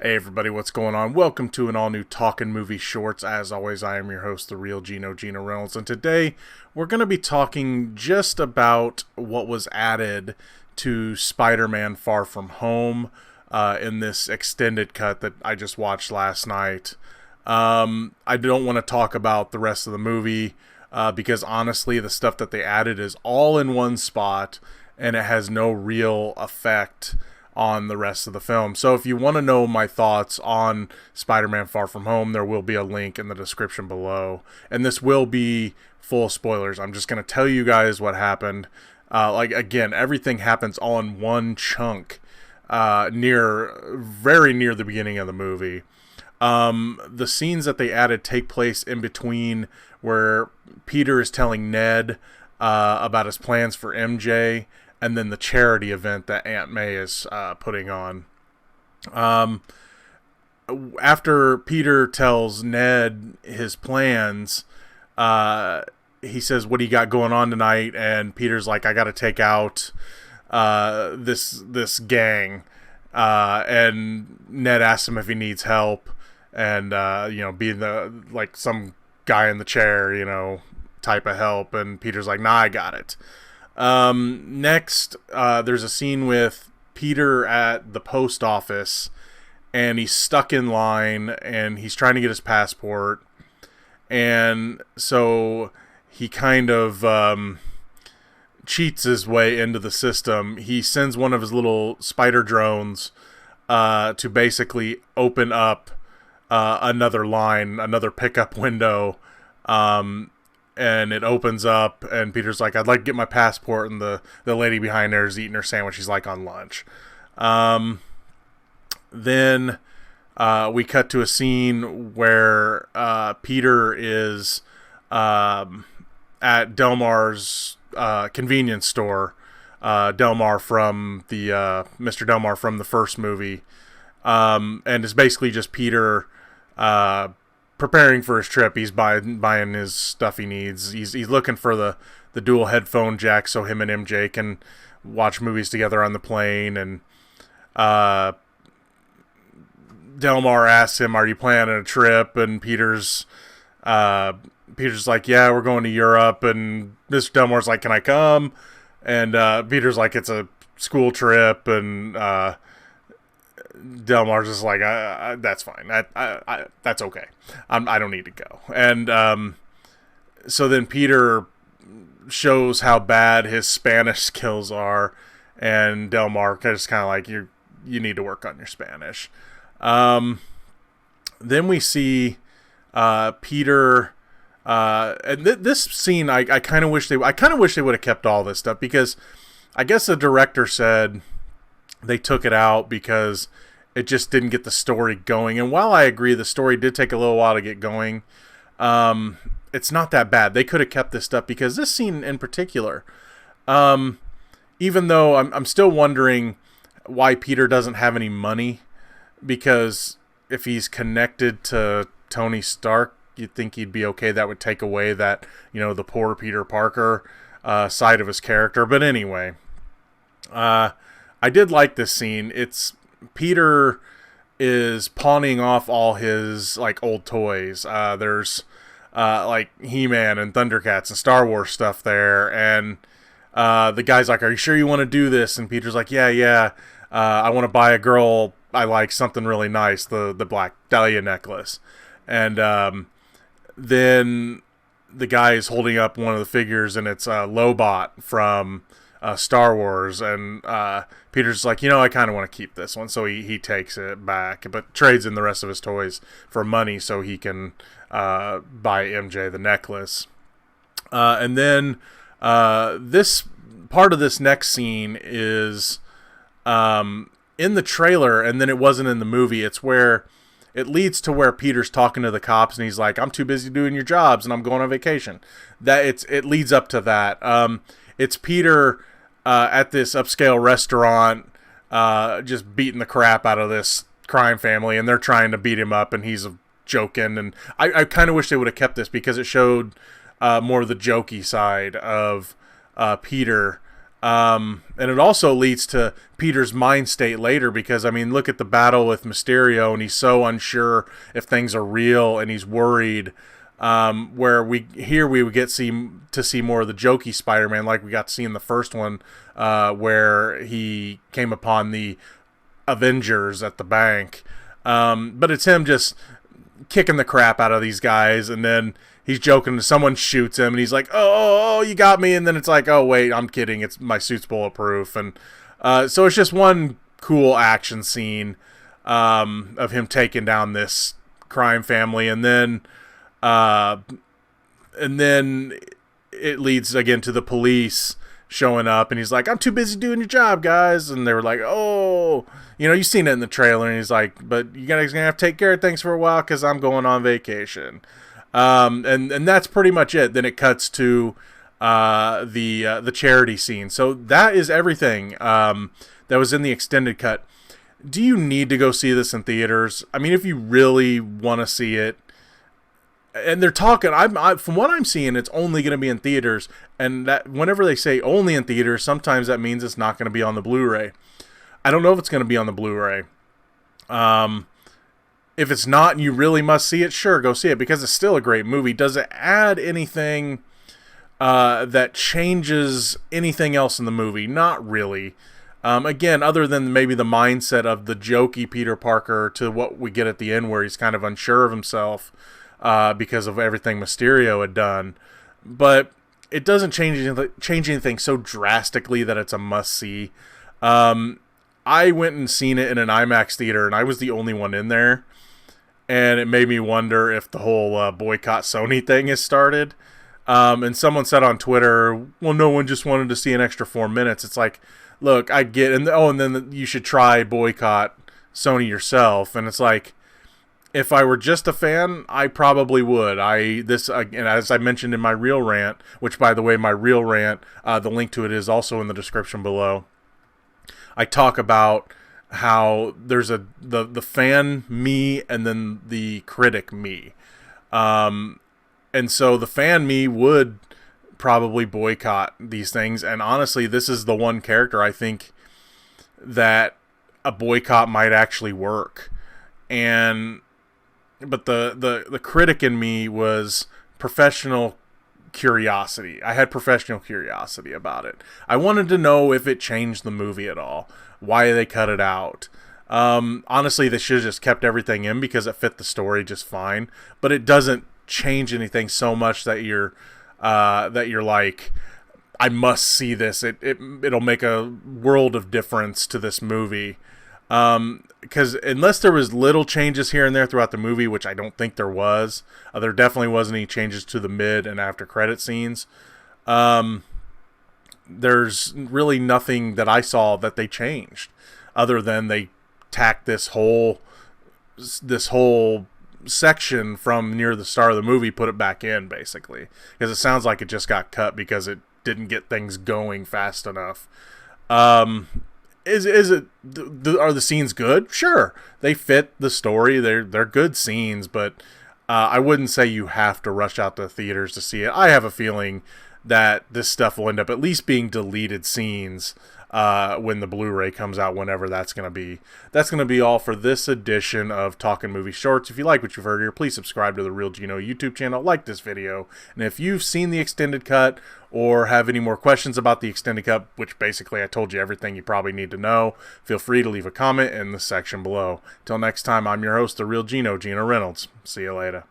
Hey everybody, what's going on? Welcome to an all-new Talkin Movie Shorts. As always, I am your host, the real Geno Reynolds, and today we're going to be talking just about what was added to Spider-Man Far From Home in this extended cut that I just watched last night. I don't want to talk about the rest of the movie because honestly, the stuff that they added is all in one spot, and it has no real effect on the rest of the film. So if you want to know my thoughts on Spider-Man Far From Home, there will be a link in the description below. And this will be full spoilers. I'm just going to tell you guys what happened. Again, everything happens all in one chunk very near the beginning of the movie. The scenes that they added take place in between where Peter is telling Ned about his plans for MJ, and then the charity event that Aunt May is putting on. After Peter tells Ned his plans, he says, "What do you got going on tonight?" And Peter's like, "I got to take out this gang." And Ned asks him if he needs help, and being some guy in the chair, type of help. And Peter's like, "Nah, I got it." Next, there's a scene with Peter at the post office, and he's stuck in line, and he's trying to get his passport, and so he kind of cheats his way into the system. He sends one of his little spider drones to basically open up another line, another pickup window, and it opens up, and Peter's like, "I'd like to get my passport," and the lady behind there is eating her sandwich. She's like on lunch. Then we cut to a scene where Peter is at Delmar's convenience store. Delmar from the Mr. Delmar from the first movie, and it's basically just Peter preparing for his trip. He's buying his stuff he needs. He's looking for the dual headphone jack so him and MJ can watch movies together on the plane. And Delmar asks him, "Are you planning a trip?" And Peter's like, "Yeah, we're going to Europe." And Mr. Delmar's like, "Can I come?" And Peter's like, "It's a school trip." And Delmar's just like, "That's fine. That's okay. I don't need to go." And so then Peter shows how bad his Spanish skills are, and Delmar just kind of like, you need to work on your Spanish." Then we see Peter, and this scene, I kind of wish they would have kept all this stuff, because I guess the director said they took it out because it just didn't get the story going. And while I agree the story did take a little while to get going, it's not that bad. They could have kept this stuff, because this scene in particular, even though I'm still wondering why Peter doesn't have any money, because if he's connected to Tony Stark, you'd think he'd be okay. That would take away that, the poor Peter Parker side of his character. But anyway, I did like this scene. It's Peter is pawning off all his old toys. There's He-Man and Thundercats and Star Wars stuff there, and the guy's like, "Are you sure you want to do this?" And Peter's like, yeah. I want to buy a girl I like something really nice, the Black Dahlia necklace. And then the guy is holding up one of the figures, and it's Lobot from Star Wars, and Peter's like, I kind of want to keep this one, so he takes it back, but trades in the rest of his toys for money so he can buy MJ the necklace. And then this part of this next scene is in the trailer, and then it wasn't in the movie. It's where it leads to where Peter's talking to the cops, and he's like, "I'm too busy doing your jobs, and I'm going on vacation." It leads up to that. It's Peter at this upscale restaurant, just beating the crap out of this crime family, and they're trying to beat him up, and he's joking. And I kind of wish they would have kept this, because it showed more of the jokey side of Peter. And it also leads to Peter's mind state later, because, I mean, look at the battle with Mysterio, and he's so unsure if things are real, and he's worried. Where we would get to see more of the jokey Spider-Man, like we got to see in the first one, where he came upon the Avengers at the bank. But it's him just kicking the crap out of these guys, and then he's joking, someone shoots him, and he's like, oh, you got me, and then it's like, oh, wait, I'm kidding, it's my suit's bulletproof. And so it's just one cool action scene of him taking down this crime family, and then it leads again to the police showing up, and he's like, I'm too busy doing your job, guys. And they were like, oh, you've seen it in the trailer, and he's like, but you guys gonna have to take care of things for a while because I'm going on vacation. And that's pretty much it. Then it cuts to the charity scene. So that is everything that was in the extended cut. Do you need to go see this in theaters? I mean, if you really want to see it, and they're talking, from what I'm seeing, it's only going to be in theaters. And that whenever they say only in theaters, sometimes that means it's not going to be on the Blu-ray. I don't know if it's going to be on the Blu-ray. If it's not and you really must see it, sure, go see it, because it's still a great movie. Does it add anything that changes anything else in the movie? Not really. Again, other than maybe the mindset of the jokey Peter Parker to what we get at the end, where he's kind of unsure of himself because of everything Mysterio had done. But it doesn't change anything so drastically that it's a must-see. I went and seen it in an IMAX theater, and I was the only one in there. And it made me wonder if the whole boycott Sony thing has started. And someone said on Twitter, well, no one just wanted to see an extra 4 minutes. It's like, look, I get, and then you should try boycott Sony yourself. And it's like, if I were just a fan, I probably would. And as I mentioned in my real rant, which, by the way, my real rant, the link to it is also in the description below. I talk about how there's the fan me and then the critic me. And so the fan me would probably boycott these things. And honestly, this is the one character I think that a boycott might actually work. But the critic in me was professional curiosity. I had professional curiosity about it. I wanted to know if it changed the movie at all. Why they cut it out. Honestly, they should have just kept everything in because it fit the story just fine. But it doesn't change anything so much that you're like, I must see this. It'll make a world of difference to this movie. Because unless there was little changes here and there throughout the movie, which I don't think there was, there definitely wasn't any changes to the mid and after credit scenes. There's really nothing that I saw that they changed, other than they tacked this whole section from near the start of the movie, put it back in, basically, because it sounds like it just got cut because it didn't get things going fast enough. Are the scenes good? Sure, they fit the story. They're good scenes, but I wouldn't say you have to rush out to theaters to see it. I have a feeling that this stuff will end up at least being deleted scenes when the Blu-ray comes out, whenever that's going to be. That's going to be all for this edition of Talkin Movie Shorts. If you like what you've heard here, please subscribe to the Real Geno YouTube channel, like this video, and if you've seen the extended cut or have any more questions about the extended cut, which basically I told you everything you probably need to know, feel free to leave a comment in the section below. Till next time, I'm your host, the Real Geno, Geno Reynolds. See you later.